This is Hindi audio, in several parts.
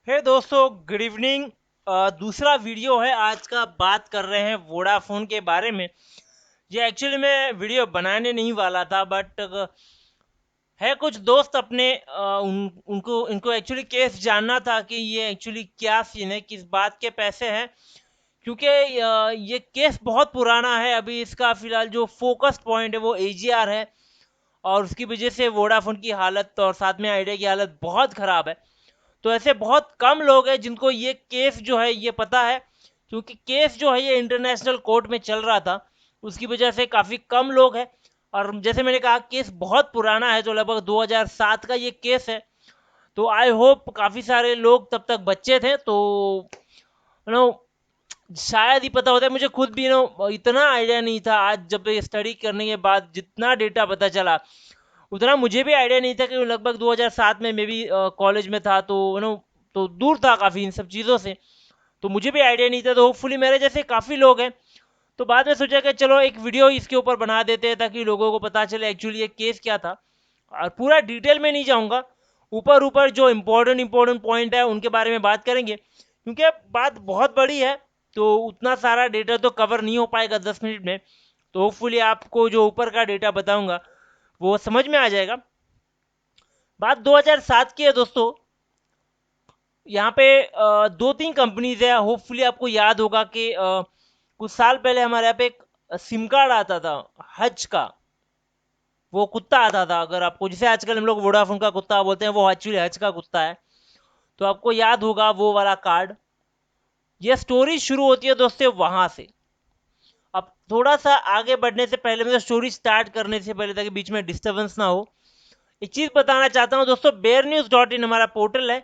हे दोस्तों, गुड इवनिंग। दूसरा वीडियो है आज का। बात कर रहे हैं वोडाफोन के बारे में। ये एक्चुअली मैं वीडियो बनाने नहीं वाला था, बट है कुछ दोस्त अपने उनको इनको एक्चुअली केस जानना था कि ये एक्चुअली क्या सीन है, किस बात के पैसे हैं। क्योंकि ये केस बहुत पुराना है। अभी इसका फिलहाल जो फोकस पॉइंट है वो एजीआर है, और उसकी वजह से वोडाफोन की हालत और साथ में आइडिया की हालत बहुत ख़राब है। तो ऐसे बहुत कम लोग हैं जिनको ये केस जो है ये पता है, क्योंकि केस जो है ये इंटरनेशनल कोर्ट में चल रहा था। उसकी वजह से काफ़ी कम लोग हैं। और जैसे मैंने कहा, केस बहुत पुराना है, जो लगभग 2007 का ये केस है। तो आई होप काफ़ी सारे लोग तब तक बच्चे थे, तो नो शायद ही पता होता है। मुझे खुद भी इतना आइडिया नहीं था। आज जब स्टडी करने के बाद जितना डेटा पता चला, उतना मुझे भी आइडिया नहीं था कि लगभग 2007 में मैं भी कॉलेज में था। तो तो दूर था काफ़ी इन सब चीज़ों से। तो मुझे भी आइडिया नहीं था। तो होपफुली मेरे जैसे काफ़ी लोग हैं। तो बाद में सोचा कि चलो एक वीडियो इसके ऊपर बना देते हैं, ताकि लोगों को पता चले एक्चुअली ये केस क्या था। और पूरा डिटेल में नहीं जाऊंगा, ऊपर ऊपर जो इम्पोर्टेंट इम्पोर्टेंट पॉइंट है उनके बारे में बात करेंगे, क्योंकि बात बहुत बड़ी है। तो उतना सारा डेटा तो कवर नहीं हो पाएगा 10 मिनट में। तो होपफुली आपको जो ऊपर का डेटा बताऊंगा वो समझ में आ जाएगा। बात 2007 की है दोस्तों। यहाँ पे दो तीन कंपनीज है। होपफुली आपको याद होगा कि कुछ साल पहले हमारे यहाँ पे एक सिम कार्ड आता था, हज का। वो कुत्ता आता था। अगर आपको, जिसे आजकल हम लोग वोडाफोन का कुत्ता बोलते हैं, वो एक्चुअली हज का कुत्ता है। तो आपको याद होगा वो वाला कार्ड। ये स्टोरी शुरू होती है दोस्तों वहां से। अब थोड़ा सा आगे बढ़ने से पहले, मतलब स्टोरी स्टार्ट करने से पहले, ताकि बीच में डिस्टर्बेंस ना हो, एक चीज बताना चाहता हूँ दोस्तों। bearnews.in हमारा पोर्टल है,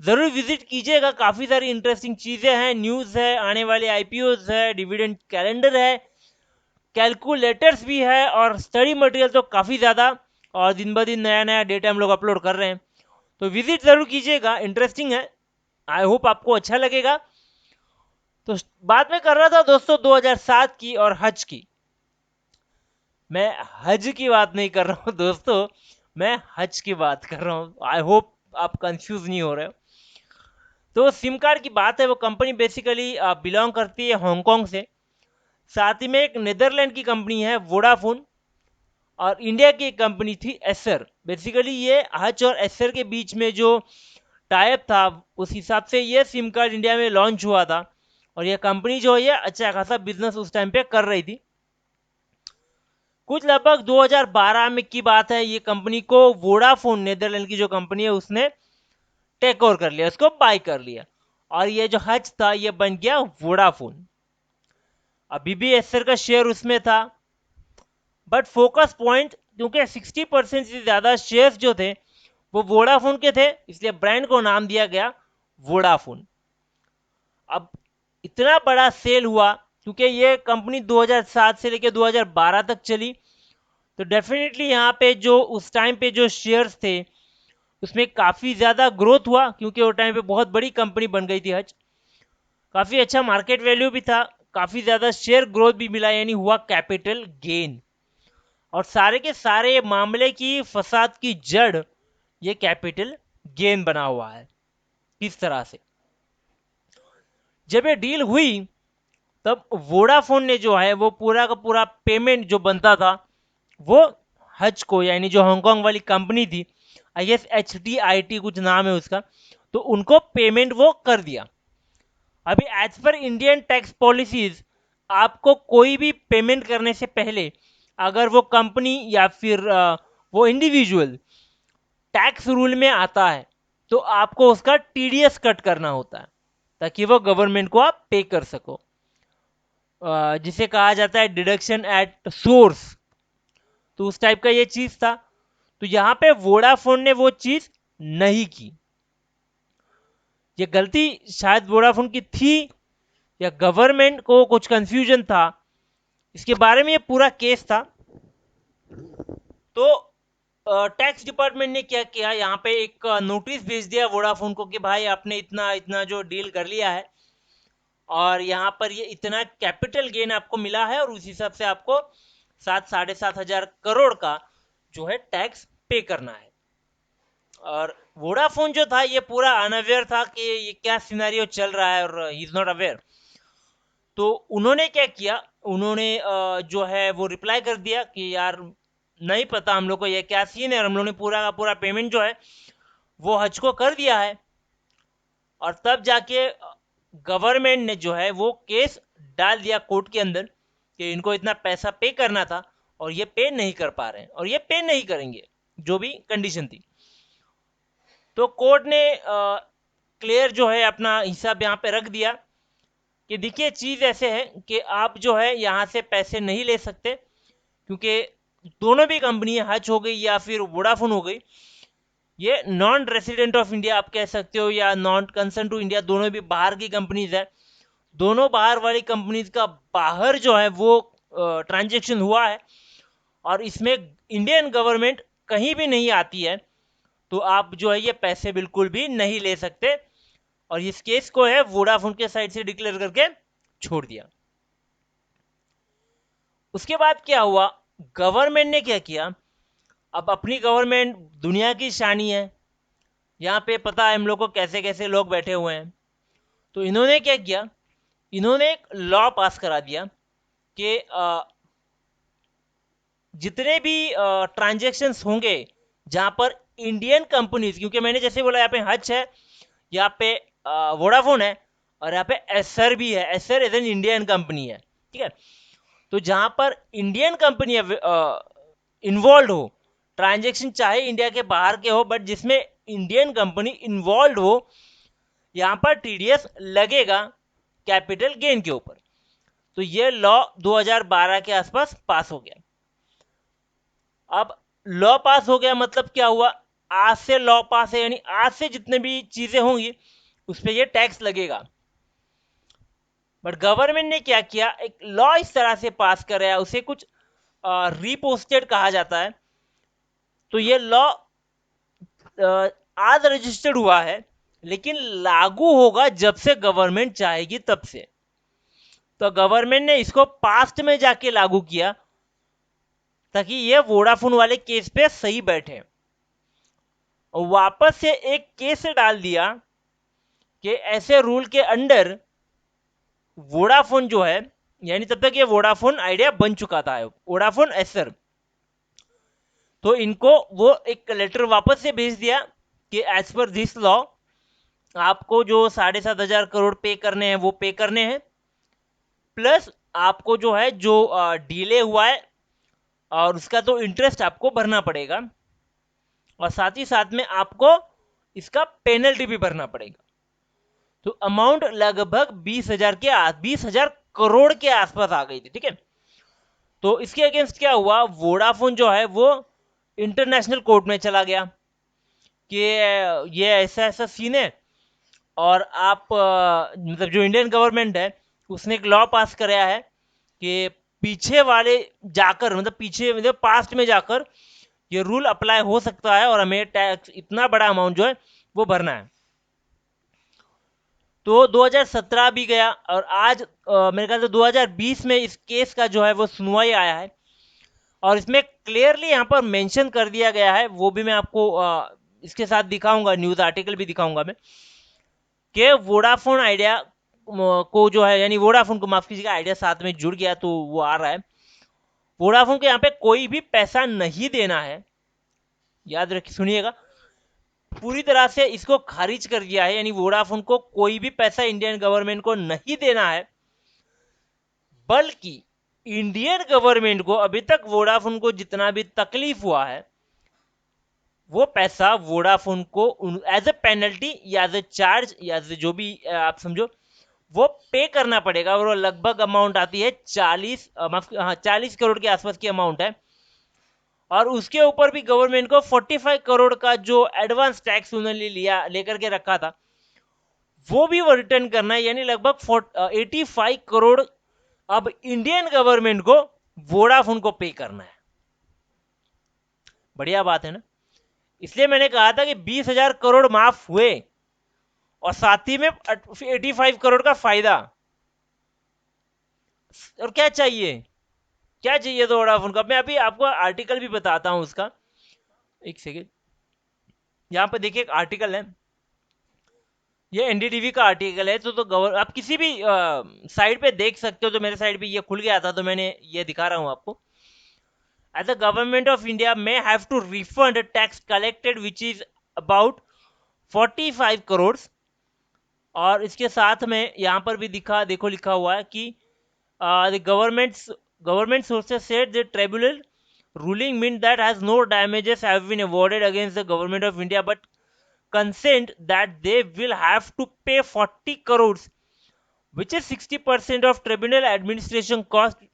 जरूर विजिट कीजिएगा। काफी सारी इंटरेस्टिंग चीजें हैं, न्यूज है, आने वाले आईपीओज है, डिविडेंड कैलेंडर है, कैलकुलेटर्स भी है, और स्टडी मटेरियल तो काफी ज्यादा। और दिन ब दिन नया नया डेटा हम लोग अपलोड कर रहे हैं। तो विजिट जरूर कीजिएगा, इंटरेस्टिंग है। आई होप आपको अच्छा लगेगा। तो बात में कर रहा था दोस्तों 2007 की और हज की। मैं हज की बात नहीं कर रहा हूँ दोस्तों, मैं हज की बात कर रहा हूँ। आई होप आप कंफ्यूज नहीं हो रहे हो। तो सिम कार्ड की बात है, वो कंपनी बेसिकली बिलोंग करती है हांगकांग से। साथ ही में एक नीदरलैंड की कंपनी है वोडाफोन, और इंडिया की एक कंपनी थी एसर। बेसिकली ये हच और एसर के बीच में जो टाइप था, उस हिसाब से ये सिम कार्ड इंडिया में लॉन्च हुआ था। और ये कंपनी जो है ये अच्छा खासा बिजनेस उस टाइम पे कर रही थी। कुछ लगभग 2012 में की बात है। ये कंपनी को वोडाफोन, नीदरलैंड की जो कंपनी है, उसने टेक ओवर कर लिया, उसको बाय कर लिया। और ये जो हच था ये बन गया वोडाफोन। अभी भी एसर का शेयर उसमें था, बट फोकस पॉइंट, क्योंकि 60% से ज़्यादा शेयर्स जो थे वो वोडाफोन के थे, इसलिए ब्रांड को नाम दिया गया वोडाफोन। अब इतना बड़ा सेल हुआ, क्योंकि ये कंपनी 2007 से लेकर 2012 तक चली। तो डेफिनेटली यहाँ पे जो उस टाइम पे जो शेयर्स थे उसमें काफ़ी ज़्यादा ग्रोथ हुआ, क्योंकि वो टाइम पे बहुत बड़ी कंपनी बन गई थी हज। काफ़ी अच्छा मार्केट वैल्यू भी था, काफ़ी ज़्यादा शेयर ग्रोथ भी मिला, यानी हुआ कैपिटल गेन। और सारे के सारे मामले की फसाद की जड़ ये कैपिटल गेन बना हुआ है। किस तरह से, जब ये डील हुई तब वोडाफोन ने जो है वो पूरा का पूरा पेमेंट जो बनता था वो हज को, यानी जो हांगकांग वाली कंपनी थी, आई गेस HTIT कुछ नाम है उसका, तो उनको पेमेंट वो कर दिया। अभी as per Indian tax policies, आपको कोई भी पेमेंट करने से पहले, अगर वो कंपनी या फिर वो इंडिविजुअल टैक्स रूल में आता है, तो आपको उसका TDS कट करना होता है, ताकि वो गवर्नमेंट को आप पे कर सको, जिसे कहा जाता है डिडक्शन एट सोर्स। तो उस टाइप का ये चीज था। तो यहाँ पे वोडाफोन ने वो चीज नहीं की। ये गलती शायद वोडाफोन की थी, या गवर्नमेंट को कुछ कंफ्यूजन था, इसके बारे में ये पूरा केस था। तो टैक्स डिपार्टमेंट ने क्या किया, यहाँ पे एक नोटिस भेज दिया वोडाफोन को कि भाई आपने इतना इतना जो डील कर लिया है, और यहाँ पर ये इतना कैपिटल गेन आपको मिला है, और उस हिसाब से आपको 7 साढ़े 7 हजार करोड़ का जो है टैक्स पे करना है। और वोडाफोन जो था ये पूरा अनअवेयर था कि ये क्या सिनेरियो चल रहा है, और ही इज नॉट अवेयर। तो उन्होंने क्या किया, उन्होंने जो है वो रिप्लाई कर दिया कि यार नहीं पता हम लोग को ये क्या सीन है, और हम लोगों ने पूरा का पूरा पेमेंट जो है वो हज को कर दिया है। और तब जाके गवर्नमेंट ने जो है वो केस डाल दिया कोर्ट के अंदर कि इनको इतना पैसा पे करना था और ये पे नहीं कर पा रहे हैं और ये पे नहीं करेंगे, जो भी कंडीशन थी। तो कोर्ट ने क्लियर जो है अपना हिसाब यहाँ पे रख दिया कि देखिए चीज़ ऐसे है कि आप जो है यहाँ से पैसे नहीं ले सकते, क्योंकि दोनों भी कंपनी हच हो गई या फिर वोडाफोन हो गई, ये नॉन रेसिडेंट ऑफ इंडिया आप कह सकते हो या नॉन कंसर्न टू इंडिया, दोनों भी बाहर की कंपनीज है। दोनों बाहर वाली कंपनीज का बाहर जो है वो ट्रांजेक्शन हुआ है, और इसमें इंडियन गवर्नमेंट कहीं भी नहीं आती है, तो आप जो है ये पैसे बिल्कुल भी नहीं ले सकते। और इस केस को है वोडाफोन के साइड से डिक्लेयर करके छोड़ दिया। उसके बाद क्या हुआ, गवर्नमेंट ने क्या किया, अब अपनी गवर्नमेंट दुनिया की शानी है, यहाँ पे पता है हम लोग को कैसे कैसे लोग बैठे हुए हैं। तो इन्होंने क्या किया, इन्होंने एक लॉ पास करा दिया कि जितने भी ट्रांजेक्शन्स होंगे जहाँ पर इंडियन कंपनीज, क्योंकि मैंने जैसे बोला यहाँ पे हच है, यहाँ पे वोडाफोन है, और यहाँ पे एसर भी है। Acer as an Indian company है, ठीक है। तो जहाँ पर इंडियन कंपनी इन्वॉल्व हो, ट्रांजेक्शन चाहे इंडिया के बाहर के हो, बट जिसमें इंडियन कंपनी इन्वॉल्व हो, यहाँ पर टीडीएस लगेगा कैपिटल गेन के ऊपर। तो ये लॉ 2012 के आसपास पास हो गया। अब लॉ पास हो गया मतलब क्या हुआ, आज से लॉ पास है, यानी आज से जितने भी चीजें होंगी उस पर ये टैक्स लगेगा। बट गवर्नमेंट ने क्या किया, एक लॉ इस तरह से पास कराया, उसे कुछ रीपोस्टेड कहा जाता है। तो ये लॉ आज रजिस्टर्ड हुआ है, लेकिन लागू होगा जब से गवर्नमेंट चाहेगी तब से। तो गवर्नमेंट ने इसको पास्ट में जाके लागू किया ताकि ये वोडाफोन वाले केस पे सही बैठे। और वापस से एक केस डाल दिया कि ऐसे रूल के अंडर वोडाफोन जो है, यानी तब तक ये वोडाफोन आइडिया बन चुका था, वोडाफोन एसर, तो इनको वो एक लेटर वापस से भेज दिया कि एज पर दिस लॉ आपको जो 7,500 करोड़ पे करने हैं वो पे करने हैं, प्लस आपको जो है जो डिले हुआ है और उसका तो इंटरेस्ट आपको भरना पड़ेगा, और साथ ही साथ में आपको इसका पेनल्टी भी भरना पड़ेगा। तो अमाउंट लगभग 20,000 करोड़ के आसपास आ गई थी, ठीक है। तो इसके अगेंस्ट क्या हुआ, वोडाफोन जो है वो इंटरनेशनल कोर्ट में चला गया कि ये ऐसा ऐसा सीन है, और आप मतलब जो इंडियन गवर्नमेंट है उसने एक लॉ पास कराया है कि पीछे वाले जाकर, मतलब पीछे मतलब पास्ट में जाकर ये रूल अप्लाई हो सकता है, और हमें टैक्स इतना बड़ा अमाउंट जो है वो भरना है। तो 2017 भी गया, और आज मेरे ख्याल से 2020 में इस केस का जो है वो सुनवाई आया है, और इसमें क्लियरली यहाँ पर मेंशन कर दिया गया है, वो भी मैं आपको इसके साथ दिखाऊंगा, न्यूज़ आर्टिकल भी दिखाऊंगा मैं, कि वोडाफोन आइडिया को जो है, यानी वोडाफोन को माफ कीजिएगा, आइडिया साथ में जुड़ गया तो वो आ रहा है। वोडाफोन को यहाँ पे कोई भी पैसा नहीं देना है, याद रखिए, सुनिएगा, पूरी तरह से इसको खारिज कर दिया है, यानी वोडाफोन को कोई भी पैसा इंडियन गवर्नमेंट को नहीं देना है, बल्कि इंडियन गवर्नमेंट को अभी तक वोडाफोन को जितना भी तकलीफ हुआ है वो पैसा वोडाफोन को एज ए पेनल्टी या एज ए चार्ज या जो भी आप समझो वो पे करना पड़ेगा। और वो लगभग अमाउंट आती है 40 करोड़ के आसपास की अमाउंट है, और उसके ऊपर भी गवर्नमेंट को 45 करोड़ का जो एडवांस टैक्स उन्होंने लिया लेकर के रखा था वो भी वो रिटर्न करना है, यानी लगभग 85 करोड़ अब इंडियन गवर्नमेंट को वोडाफोन को पे करना है। बढ़िया बात है ना। इसलिए मैंने कहा था कि 20,000 करोड़ माफ हुए, और साथ ही में 85 करोड़ का फायदा। और क्या चाहिए, क्या चाहिए तो वोडाफोन का, मैं अभी आपको आर्टिकल भी बताता हूं उसका, एक सेकेंड। यहाँ पे देखिए एक आर्टिकल है, ये एनडीटीवी का आर्टिकल है। तो आप किसी भी साइट पे देख सकते हो। तो मेरे साइट पे ये खुल गया था तो मैंने ये दिखा रहा हूँ आपको। As the government of India may have to refund a tax collected which is about 45 crores। और इसके साथ में यहाँ पर भी देखो लिखा हुआ है कि the government sources said the tribunal ruling meant that has no damages have been awarded against the government of India but consent that they will have to pay 40 crores which is 60% of tribunal administration cost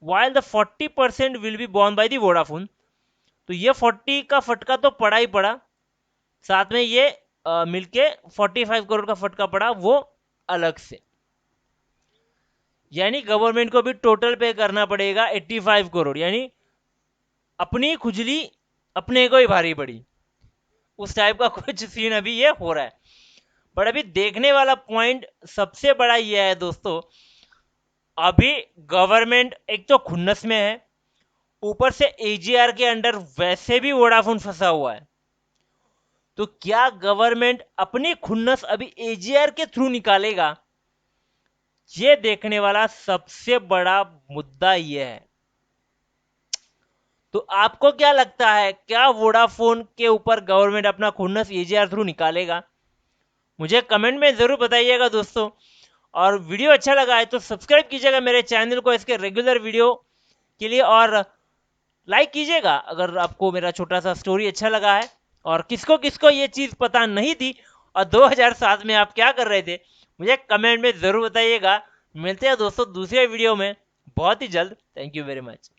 while the 40% will be borne by the Vodafone। तो ये 40 का फटका तो पड़ा ही पड़ा, साथ में ये मिलके 45 करोड़ का फटका पड़ा वो अलग से। यानी गवर्नमेंट को भी टोटल पे करना पड़ेगा 85 करोड़, यानी अपनी खुजली अपने को ही भारी पड़ी, उस टाइप का कुछ सीन अभी ये हो रहा है। बट अभी देखने वाला पॉइंट सबसे बड़ा ये है दोस्तों, अभी गवर्नमेंट एक तो खुन्नस में है, ऊपर से एजीआर के अंडर वैसे भी वोडाफोन फंसा हुआ है। तो क्या गवर्नमेंट अपनी खुन्नस अभी एजीआर के थ्रू निकालेगा? ये देखने वाला सबसे बड़ा मुद्दा ये है। तो आपको क्या लगता है, क्या वोडाफोन के ऊपर गवर्नमेंट अपना खुन्नस एजीआर थ्रू निकालेगा? मुझे कमेंट में जरूर बताइएगा दोस्तों। और वीडियो अच्छा लगा है तो सब्सक्राइब कीजिएगा मेरे चैनल को इसके रेगुलर वीडियो के लिए, और लाइक कीजिएगा अगर आपको मेरा छोटा सा स्टोरी अच्छा लगा है। और किसको किसको ये चीज़ पता नहीं थी और 2007 में आप क्या कर रहे थे, मुझे कमेंट में ज़रूर बताइएगा। मिलते हैं दोस्तों दूसरे वीडियो में बहुत ही जल्द। Thank you very much.